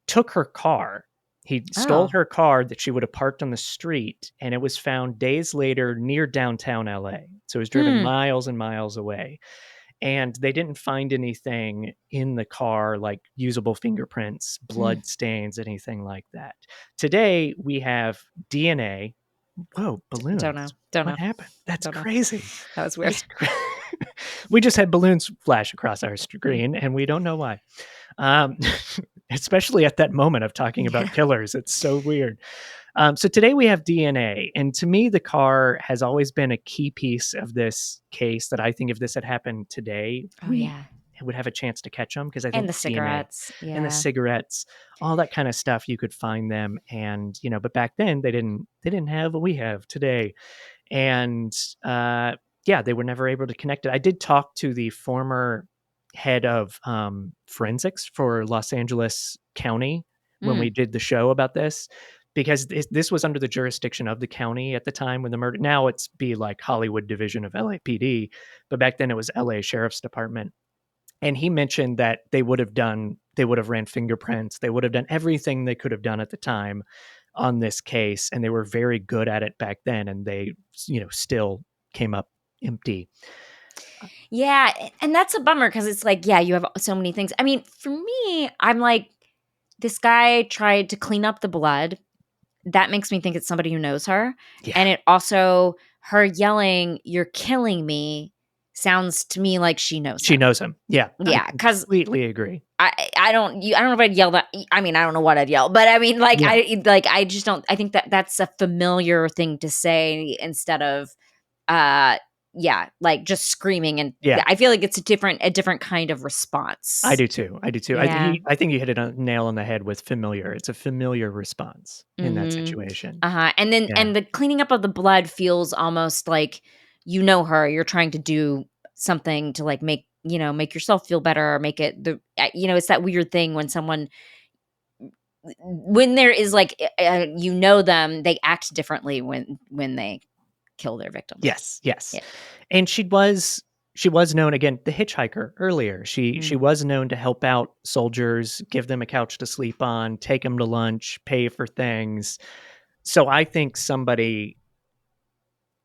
S1: took her car. He stole
S2: Oh.
S1: her car that she would have parked on the street, and it was found days later near downtown LA. So it was driven
S2: Hmm.
S1: miles and miles away. And they didn't find anything in the car like usable fingerprints,
S2: Hmm.
S1: blood stains, anything like that. Today, we have DNA. Whoa,
S2: Don't know.
S1: balloons.
S2: Don't
S1: What
S2: know.
S1: happened? That's
S2: Don't know.
S1: crazy.
S2: That was weird.
S1: That's we just had balloons flash across our
S2: Hmm.
S1: screen, and we don't know why. Um, especially at that moment of talking
S2: Yeah.
S1: about killers. It's so weird. So today we have DNA, and to me, the car has always been a key piece of this case. That I think if this had happened today,
S2: Oh
S1: we
S2: yeah.
S1: would have a chance to catch them because I
S2: And
S1: think
S2: the
S1: DNA
S2: cigarettes.
S1: and the
S2: Yeah.
S1: cigarettes, all that kind of stuff, you could find them, and but back then they didn't have what we have today, and yeah, they were never able to connect it. I did talk to the former head of forensics for Los Angeles County when we
S2: Mm.
S1: did the show about this, because this was under the jurisdiction of the county at the time when the murder. Now it's be like Hollywood division of LAPD, but back then it was LA Sheriff's Department. And he mentioned that they would have ran fingerprints, they would have done everything they could have done at the time on this case, and they were very good at it back then, and they still came up empty.
S2: Yeah, and that's a bummer because it's like, yeah, you have so many things. I mean, for me, I'm like, this guy tried to clean up the blood. That makes me think it's somebody who knows her.
S1: Yeah,
S2: And it also, her yelling, "You're killing me," sounds to me like she knows
S1: she
S2: him.
S1: knows him. Yeah, I
S2: Yeah, because
S1: completely agree.
S2: I don't know if I'd yell that. I mean, I don't know what I'd yell, but I mean,
S1: Yeah,
S2: I just don't. I think that that's a familiar thing to say instead of uh yeah, like just screaming. And
S1: yeah,
S2: I feel like it's a different kind of
S1: I
S2: response.
S1: do too. I do too.
S2: Yeah.
S1: I think you hit it on nail on the head with familiar. It's a familiar response in that
S2: Mhm.
S1: situation.
S2: Uh-huh. And then
S1: Yeah.
S2: and the cleaning up of the blood feels almost like you know her, you're trying to do something to like make yourself feel better or make it it's that weird thing when someone when there is like them, they act differently when they kill their victims.
S1: Yes, yes.
S2: Yeah.
S1: And she was known, again, the hitchhiker earlier. She
S2: Mm.
S1: was known to help out soldiers, give them a couch to sleep on, take them to lunch, pay for things. So I think somebody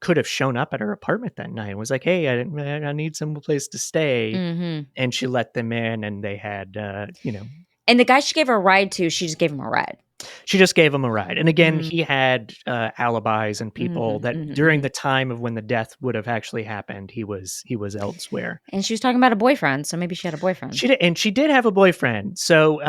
S1: could have shown up at her apartment that night and was like, "Hey, I need some place to stay."
S2: Mhm.
S1: And she let them in, and they had,
S2: And the guy she gave her a ride to, she just gave him a ride.
S1: she just gave him a ride. And again,
S2: Mm.
S1: he had alibis and people
S2: Mhm,
S1: that
S2: mhm,
S1: during
S2: mhm.
S1: the time of when the death would have actually happened, he was elsewhere.
S2: And she was talking about a boyfriend, so maybe she had a boyfriend.
S1: She did have a boyfriend. So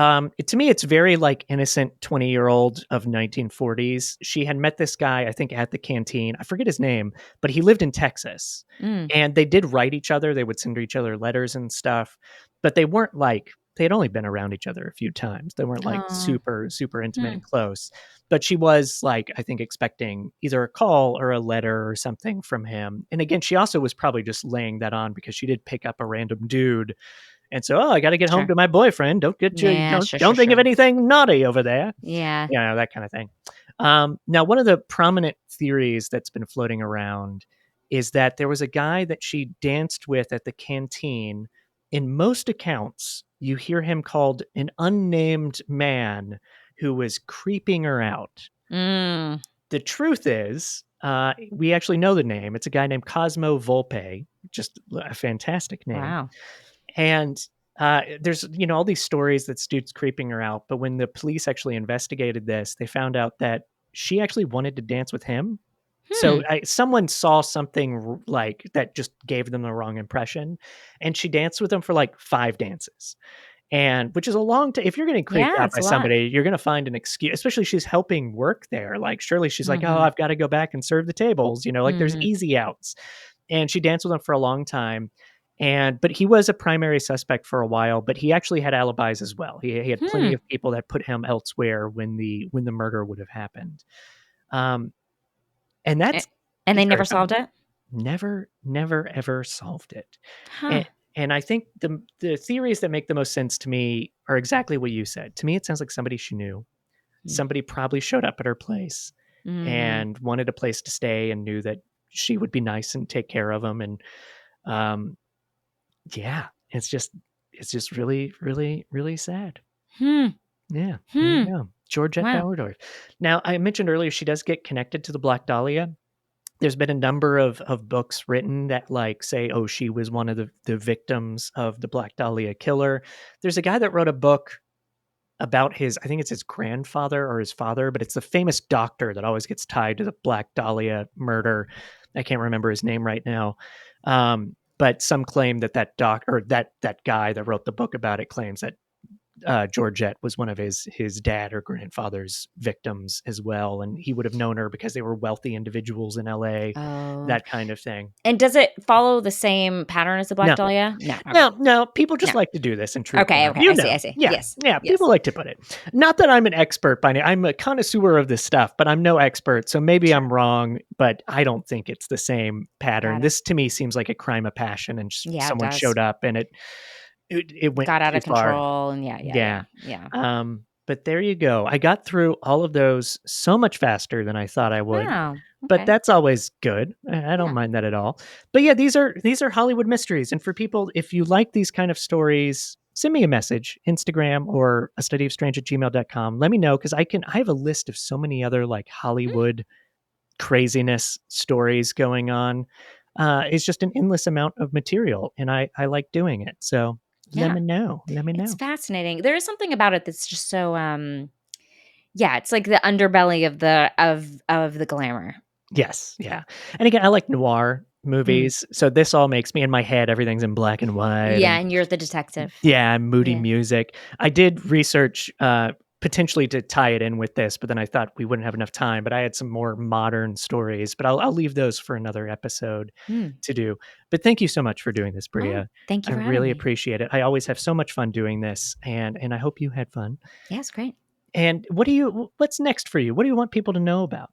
S1: to me, it's very like innocent 20-year-old of 1940s. She had met this guy, I think, at the canteen. I forget his name, but he lived in Texas,
S2: Mm.
S1: and they did write each other. They would send each other letters and stuff, but they weren't like they had only been around each other a few times. They weren't like
S2: Oh.
S1: super super intimate
S2: Hmm.
S1: and close. But she was like, I think, expecting either a call or a letter or something from him. And again, she also was probably just laying that on because she did pick up a random dude, and so, I got to get home
S2: Sure.
S1: to my boyfriend. Don't get you
S2: Yeah, sure,
S1: don't
S2: sure,
S1: think of
S2: sure.
S1: anything naughty over there.
S2: Yeah.
S1: That kind of thing. Now, one of the prominent theories that's been floating around is that there was a guy that she danced with at the canteen. In most accounts, you hear him called an unnamed man who was creeping her out.
S2: Mm.
S1: The truth is, we actually know the name. It's a guy named Cosmo Volpe, just a fantastic name.
S2: Wow.
S1: And there's all these stories that Stu's creeping her out, but when the police actually investigated this, they found out that she actually wanted to dance with him. So
S2: Hmm.
S1: someone saw something like that just gave them the wrong impression, and she danced with him for like 5 dances, and which is a long time. If you're getting creeped
S2: Yeah,
S1: out by
S2: it's a lot.
S1: somebody, you're going to find an excuse. Especially she's helping work there. Like surely she's like, oh,
S2: Mhm.
S1: I've got to go back and serve the tables. Like there's
S2: Mhm.
S1: easy outs, and she danced with him for a long time. But he was a primary suspect for a while, but he actually had alibis as well. He had plenty
S2: Hmm.
S1: of people that put him elsewhere when the murder would have happened. Um, and
S2: A
S1: that's
S2: and they
S1: sorry,
S2: never solved it?
S1: never ever solved it.
S2: Huh.
S1: And I think the theories that make the most sense to me are exactly what you said. To me, it sounds like somebody she knew. somebody probably showed up at her place and wanted a place to stay and knew that she would be nice and take care of them. And yeah, it's just really, really, really sad. Yeah, there you go. Georgette Bauerdorf. Now, I mentioned earlier she does get connected to the Black Dahlia. There's been a number of books written that like say, oh, she was one of the victims of the Black Dahlia killer. There's a guy that wrote a book about I think it's his grandfather or his father, but it's the famous doctor that always gets tied to the Black Dahlia murder. I can't remember his name right now. But some claim that that guy that wrote the book about it claims that Georgette was one of his dad or grandfather's victims as well. And he would have known her because they were wealthy individuals in LA, that kind of thing.
S2: And does it follow the same pattern as the Black Dahlia?
S1: No. Okay. No. People just like to do this in true crime.
S2: I see.
S1: Yeah.
S2: Yes.
S1: Yeah. People like to put it. Not that I'm an expert by name. I'm a connoisseur of this stuff, but I'm no expert. So maybe I'm wrong, but I don't think it's the same pattern. This to me seems like a crime of passion and someone showed up and it went
S2: got out of
S1: far.
S2: control and yeah.
S1: But there you go. I got through all of those so much faster than I thought I would.
S2: Wow. Okay.
S1: But that's always good. I don't mind that at all. But yeah, these are Hollywood mysteries. And for people, if you like these kind of stories, send me a message, Instagram or a studyofstrange@gmail.com. Let me know because I have a list of so many other like Hollywood craziness stories going on. It's just an endless amount of material and I like doing it. So let me know.
S2: It's fascinating. There is something about it that's just so it's like the underbelly of the glamour.
S1: Yes, yeah. And again, I like noir movies. So this all makes me in my head everything's in black and white.
S2: Yeah, and you're the detective.
S1: Yeah, moody music. I did research potentially to tie it in with this, but then I thought we wouldn't have enough time, but I had some more modern stories, but I'll leave those for another episode to do. But thank you so much for doing this, Brea.
S2: Oh, thank you for
S1: having me. I really appreciate it. I always have so much fun doing this and I hope you had fun.
S2: Yeah, it's great.
S1: And what's next for you? What do you want people to know about?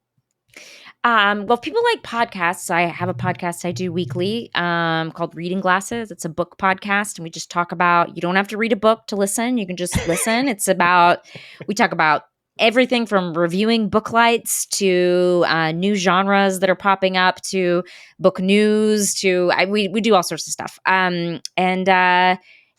S2: Well, if people like podcasts, I have a podcast I do weekly called Reading Glasses. It's a book podcast, and we just talk about, you don't have to read a book to listen. You can just listen. We talk about everything from reviewing book lights to new genres that are popping up to book news to we do all sorts of stuff.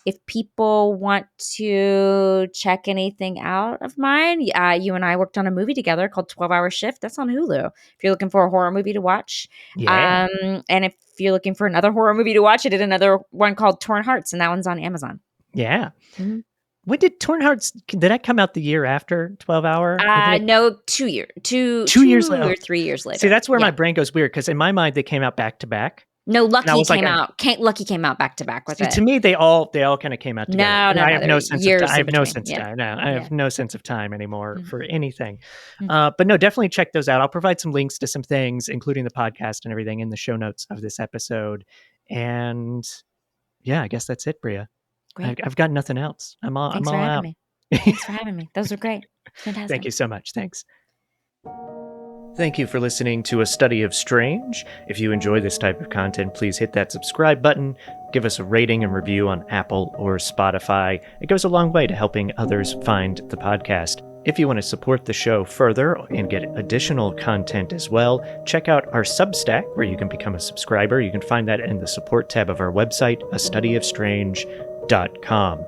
S2: If people want to check anything out of mine, you and I worked on a movie together called 12-Hour Shift. That's on Hulu. If you're looking for a horror movie to watch.
S1: Yeah.
S2: And if you're looking for another horror movie to watch, I did another one called Torn Hearts, and that one's on Amazon.
S1: Yeah. Mm-hmm. When did Torn Hearts, did that come out the year after 12-Hour?
S2: No, 2 years. 2
S1: years later.
S2: Or 3 years later.
S1: See, that's where my brain goes weird because in my mind, they came out back to back.
S2: No, Lucky came out. Lucky came out back to back with it.
S1: To me, they all kind of came out together.
S2: No,
S1: I have no sense of time. I have no sense
S2: of
S1: time. No, I have no sense of time anymore for anything. But no, definitely check those out. I'll provide some links to some things, including the podcast and everything, in the show notes of this episode. And yeah, I guess that's it, Brea.
S2: Great.
S1: I've got nothing else. I'm all out.
S2: Thanks for having me. Those were great. Fantastic.
S1: Thank you so much. Thanks. Thank you for listening to A Study of Strange. If you enjoy this type of content, please hit that subscribe button, give us a rating and review on Apple or Spotify. It goes a long way to helping others find the podcast. If you want to support the show further and get additional content as well, check out our Substack, where you can become a subscriber. You can find that in the support tab of our website, astudyofstrange.com.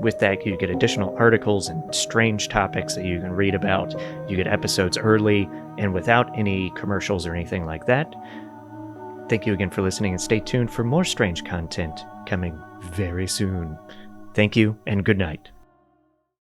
S1: With that, you get additional articles and strange topics that you can read about. You get episodes early and without any commercials or anything like that. Thank you again for listening, and stay tuned for more strange content coming very soon. Thank you and good night.